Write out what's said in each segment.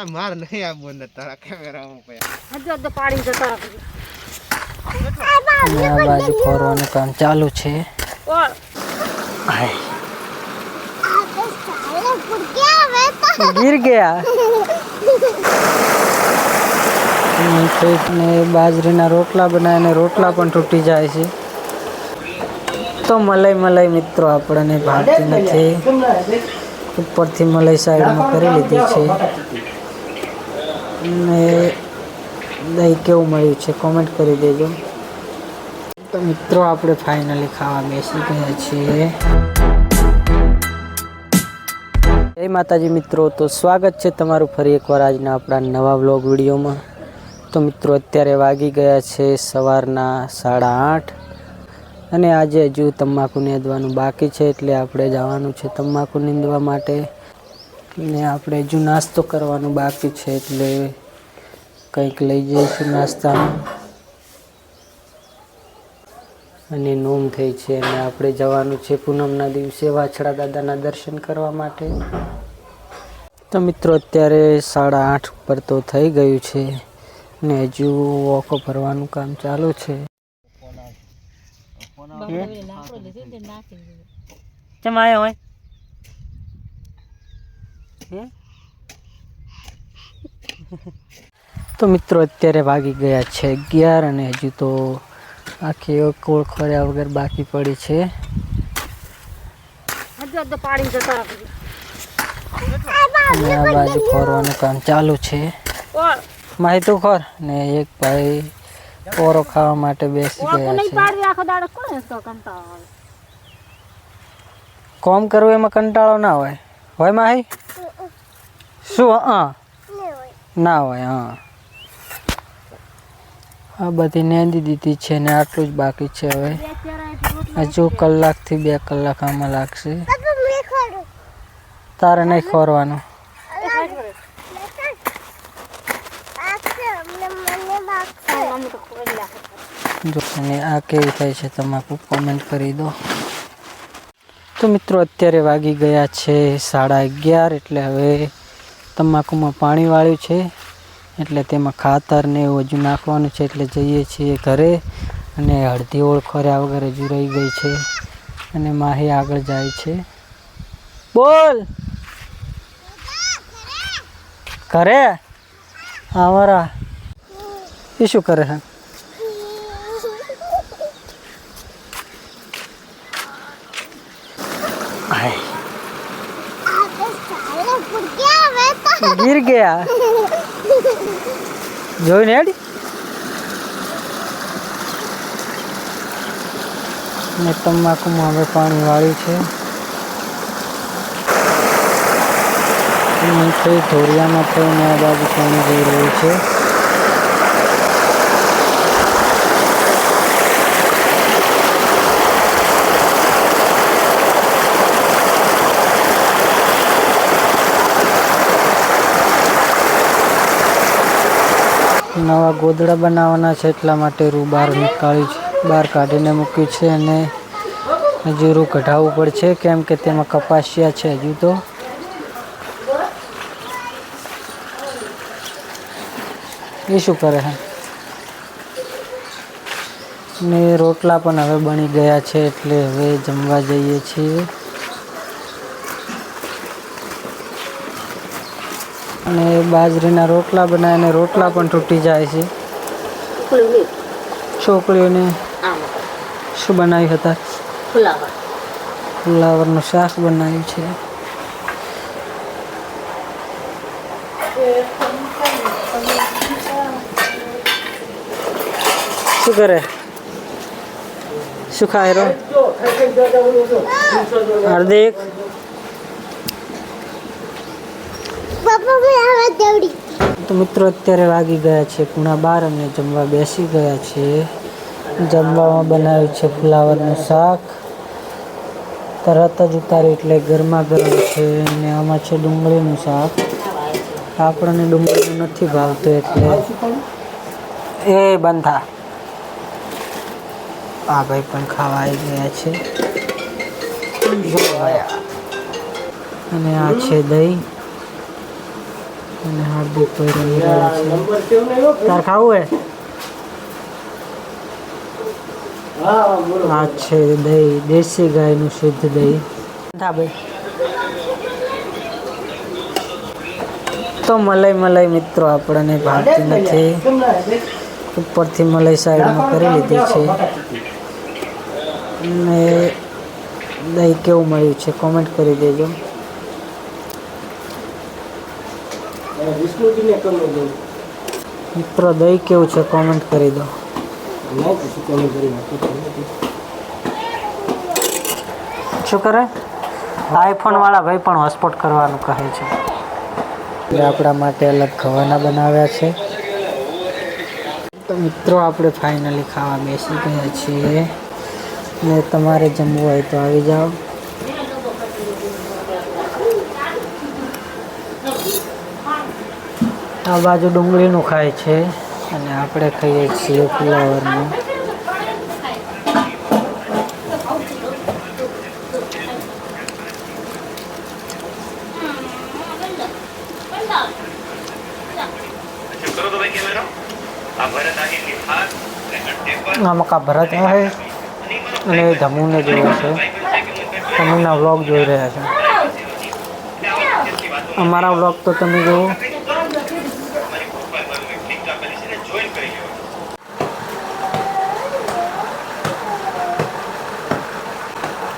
તારા માર નહીં આ બોન તારા કેમેરા ઉપર હજુ તો પાડી જતા આ બાજુ ફરવાનું કામ ચાલુ છે. गिर गया ને બાજરીના રોટલા બનાવે ને રોટલા પણ તૂટી જાય છે. તો મલાઈ મિત્રો આપણને ભાવતી નથી. ઉપરથી મલાઈ સાઈડમાં કરી લીધી છે. ને દહીં કેવું મળ્યું છે કોમેન્ટ કરી દેજો. તો મિત્રો આપણે ફાઇનલી ખાવા બેસી ગયા છીએ. જય માતાજી મિત્રો, તો સ્વાગત છે તમારું ફરી એકવાર આજના આપણા નવા વ્લોગ વિડીયોમાં. તો મિત્રો અત્યારે વાગી ગયા છે સવારના 8:30 અને આજે હજુ તમાકુ નીંદવાનું બાકી છે, એટલે આપણે જવાનું છે તમાકુ નીંદવા માટે. ને આપણે હજુ નાસ્તો કરવાનું બાકી છે, એટલે કંઈક લઈ જઈશું નાસ્તામાં. અને નોમ થઈ છે અને આપણે જવાનું છે પૂનમના દિવસે વાછડા દાદાના દર્શન કરવા માટે. તો મિત્રો અત્યારે 8:30 ઉપર તો થઈ ગયું છે ને હજુ વોકો ભરવાનું કામ ચાલુ છે. કેમ આવ્યો હોય તો મિત્રો અત્યારે વાગી ગયા છે 11 અને હજુ તો આખી કોળ ખોર્યા વગર બાકી પડી છે. હજુ તો પાડી જતા આ બાજુ ખોરવાનું કામ ચાલુ છે. માહી તું ખોર ને એક ભાઈ પોરો ખાવા માટે બેસી ગયા છે. કોમ કરવું એમાં કંટાળો ના હોય હોય માહી? શું? ના હોય. હા, આ બધી નેંદી દીધી છે ને આટલું જ બાકી છે. હવે હજુ કલાકથી 2 કલાક આમાં લાગશે. તારે નહીં ખોરવાનું. અને આ કેવી થાય છે તમાકુ કોમેન્ટ કરી દો. તો મિત્રો અત્યારે વાગી ગયા છે 11:30, એટલે હવે તમાકુમાં પાણી વાળ્યું છે, એટલે તેમાં ખાતર ને એવું હજુ નાખવાનું છે. એટલે જઈએ છીએ ઘરે અને હળદી ઓળખોર્યા વગર હજુ રહી ગઈ છે અને માહી આગળ જાય છે. બોલ ઘરે અમારા એ શું કરે છે? गिर गया જોઈને હેડી ને તમાકુમાં હવે પાણી વાળ્યું છે. ધોરિયામાં થઈને આ બાજુ પાણી જઈ રહ્યું છે. નવા ગોદડા બનાવવાના છે, એટલા માટે રૂ બહાર કાઢીને મૂક્યું છે. અને હજુ રૂ કઢાવવું પડશે, કેમ કે તેમાં કપાસિયા છે. હજુ તો એ શું કરે છે? ને રોટલા પણ હવે બની ગયા છે, એટલે હવે જમવા જઈએ છીએ. અને બાજરીના રોટલા બનાવે ને રોટલા પણ તૂટી જાય છે. છોકરીઓને શું બનાવ્યું હતા? ફુલાવરનું શાક બનાવ્યું છે. શું કરે? શું ખાય રહ્યો હાર્દિક? તો મિત્રો અત્યારે વાગી ગયા છે 12:15 અને જમવા બેસી ગયા છે. જમવામાં બનાવ્યું છે ફુલાવરનું શાક. તરત જ ઉતાર્યું એટલે ગરમા ગરમ છે. અને આમાં છે ડુંગળીનું શાક. આપણને ડુંગળીનું નથી ભાવતું, એટલે એ બંધા આ ભાઈ પણ ખાવા આવી ગયા છે. અને આ છે દહીં અને હાર્દિકભાઈ રમી રહ્યા છે. તાર ખાવું હે? આ છે દહીં, દેશી ગાયનું શુદ્ધ દહીં. તો મલાઈ મિત્રો આપણને ભાવતી નથી. ઉપરથી મલાઈ સાઈડમાં કરી લીધી છે. અને દહીં કેવું મળ્યું છે કોમેન્ટ કરી દેજો. મિત્રો દહીં કેવું છે કોમેન્ટ કરી દો. શું કરે? આઈફોન વાળા ભાઈ પણ હોટસ્પોટ કરવાનું કહે છે. આપણા માટે અલગ ખવાના બનાવ્યા છે. તો મિત્રો આપણે ફાઇનલી ખાવા બેસી ગયા છીએ. ને તમારે જમવું હોય તો આવી જાઓ. આ બાજુ ડુંગળીનું ખાય છે અને આપણે ખાઈએ છીએ ફ્લાવરનું. આમાં કા ભરત છે અને ધમુને જોયો છે. ધમુના વ્લોગ જોઈ રહ્યા છે. અમારા વ્લોગ તો તમે જુઓ.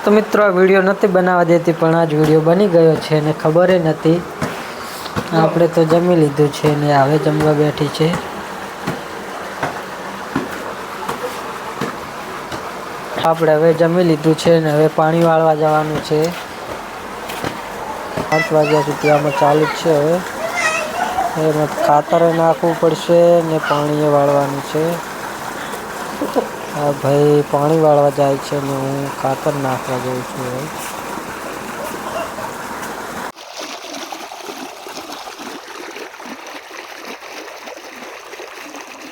તો મિત્રો આ વિડીયો નથી બનાવવા દેતી પણ આ જ વિડીયો બની ગયો છે ને ખબર નથી. આપણે તો જમી લીધું છે ને હવે જમવા બેઠી છે. આપણે હવે જમી લીધું છે ને હવે પાણી વાળવા જવાનું છે. 8 વાગ્યા સુધી આમાં ચાલુ જ છે. હવે એમાં ખાતર નાખવું પડશે ને પાણી વાળવાનું છે. હા ભાઈ પાણી વાળવા જાય છે ને હું ખાતર નાખવા જાઉં છું.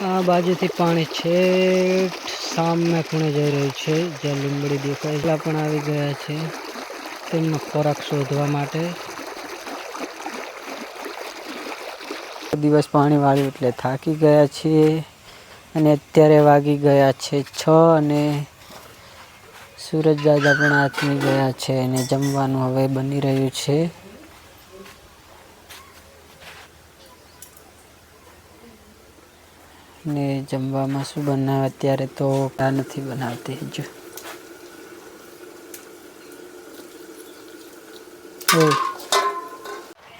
આ બાજુથી પાણી છેક સામે ખૂણે જઈ રહ્યું છે. જ્યાં લીંબડી દેખાય એટલા પણ આવી ગયા છે તેમનો ખોરાક શોધવા માટે. દિવસ પાણી વાળ્યું એટલે થાકી ગયા છીએ અને અત્યારે વાગી ગયા છે 6 અને સૂરજ દાદા પણ આથમી ગયા છે અને જમવાનું હવે બની રહ્યું છે. ને જમવામાં શું બનાવે અત્યારે તો આ નથી બનાવતી હજુ.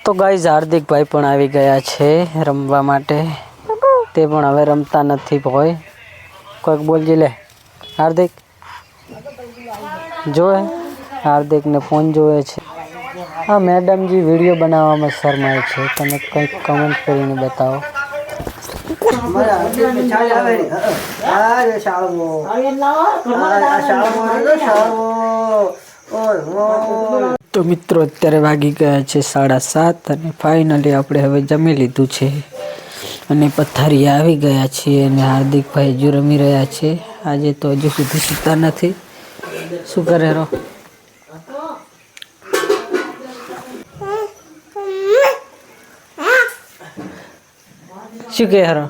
તો ગાઈઝ હાર્દિકભાઈ પણ આવી ગયા છે રમવા માટે. તે પણ હવે રમતા નથી ભાઈ. કોઈક બોલજી લે. હાર્દિક જોવે, હાર્દિકને ફોન જોવે છે. હા મેડમજી વિડીયો બનાવવામાં શરમાય છે. તમે કંઈક કમેન્ટ કરીને બતાવો. તો મિત્રો અત્યારે વાગી ગયા છે 7:30 અને ફાઇનલી આપણે હવે જમી લીધું છે અને પથારી આવી ગયા છીએ અને હાર્દિકભાઈ હજુ રમી રહ્યા છે. આજે તો હજુ સુધી સૂતા નથી. શું કરે રો? શું કહે હરો?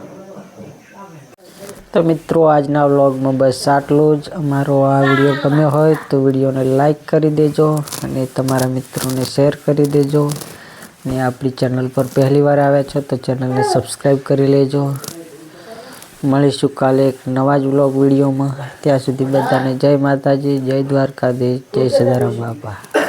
તો મિત્રો આજના વ્લોગમાં બસ આટલું જ. અમારો આ વિડીયો ગમ્યો હોય તો વિડીયોને લાઈક કરી દેજો અને તમારા મિત્રોને શેર કરી દેજો. ને આપણી ચેનલ પર પહેલી વાર આવ્યા છો તો ચેનલને સબસ્ક્રાઈબ કરી લેજો. મળીશું કાલે એક નવા જ વ્લોગ વિડીયોમાં. ત્યાં સુધી બધાને જય માતાજી, જય દ્વારકાધીશ, જય સદારામ બાપા.